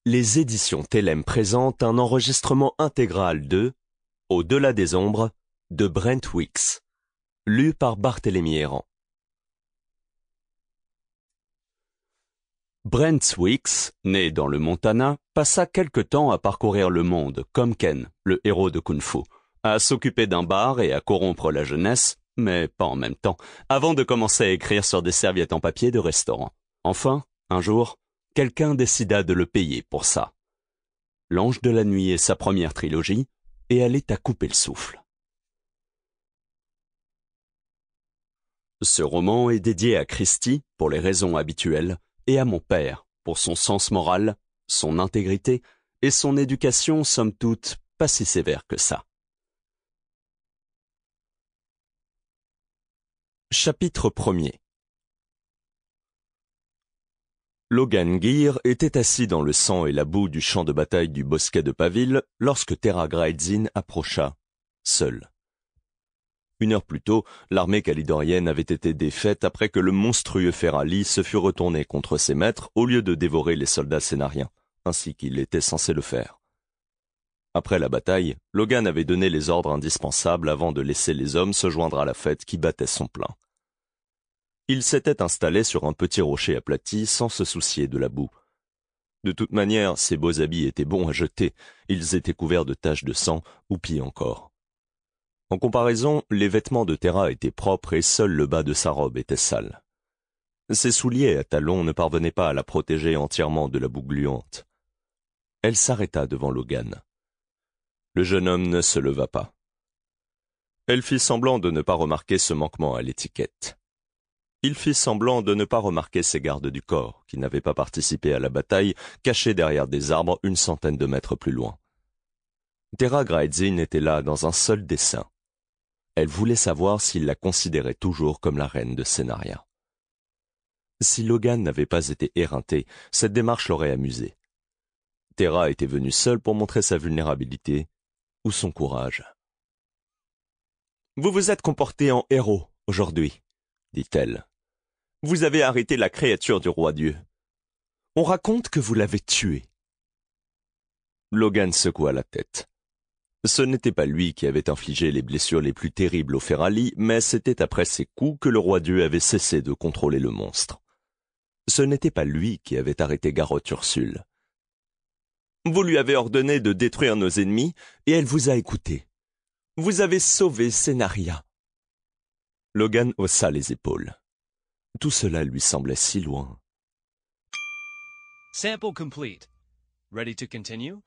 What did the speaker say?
Les éditions Thelem présentent un enregistrement intégral de Au-delà des ombres de Brent Weeks, lu par Barthélemy Errand. Brent Weeks, né dans le Montana, passa quelque temps à parcourir le monde, comme Ken, le héros de Kung Fu, à s'occuper d'un bar et à corrompre la jeunesse, mais pas en même temps, avant de commencer à écrire sur des serviettes en papier de restaurant. Enfin, un jour, quelqu'un décida de le payer pour ça. L'Ange de la Nuit est sa première trilogie, et elle est à couper le souffle. Ce roman est dédié à Christy, pour les raisons habituelles, et à mon père, pour son sens moral, son intégrité et son éducation, somme toute, pas si sévère que ça. Chapitre 1er. Logan Gear était assis dans le sang et la boue du champ de bataille du bosquet de Pavil lorsque Terra Graidzin approcha, seul. 1 heure plus tôt, l'armée calidorienne avait été défaite après que le monstrueux Ferali se fût retourné contre ses maîtres au lieu de dévorer les soldats sénariens, ainsi qu'il était censé le faire. Après la bataille, Logan avait donné les ordres indispensables avant de laisser les hommes se joindre à la fête qui battait son plein. Il s'était installé sur un petit rocher aplati sans se soucier de la boue. De toute manière, ses beaux habits étaient bons à jeter, ils étaient couverts de taches de sang, ou pis encore. En comparaison, les vêtements de Terra étaient propres et seul le bas de sa robe était sale. Ses souliers à talons ne parvenaient pas à la protéger entièrement de la boue gluante. Elle s'arrêta devant Logan. Le jeune homme ne se leva pas. Elle fit semblant de ne pas remarquer ce manquement à l'étiquette. Il fit semblant de ne pas remarquer ses gardes du corps, qui n'avaient pas participé à la bataille, cachés derrière des arbres 100 de mètres plus loin. Terra Graidzin était là dans un seul dessein. Elle voulait savoir s'il la considérait toujours comme la reine de Sénaria. Si Logan n'avait pas été éreinté, cette démarche l'aurait amusé. Terra était venue seule pour montrer sa vulnérabilité ou son courage. « Vous vous êtes comporté en héros aujourd'hui, » dit-elle. « Vous avez arrêté la créature du roi-dieu. On raconte que vous l'avez tué. » Logan secoua la tête. Ce n'était pas lui qui avait infligé les blessures les plus terribles au Ferali, mais c'était après ses coups que le roi-dieu avait cessé de contrôler le monstre. Ce n'était pas lui qui avait arrêté Garrotte Ursule. Vous lui avez ordonné de détruire nos ennemis, et elle vous a écouté. Vous avez sauvé Sénaria. Logan haussa les épaules. Tout cela lui semblait si loin. Sample complete. Ready to continue?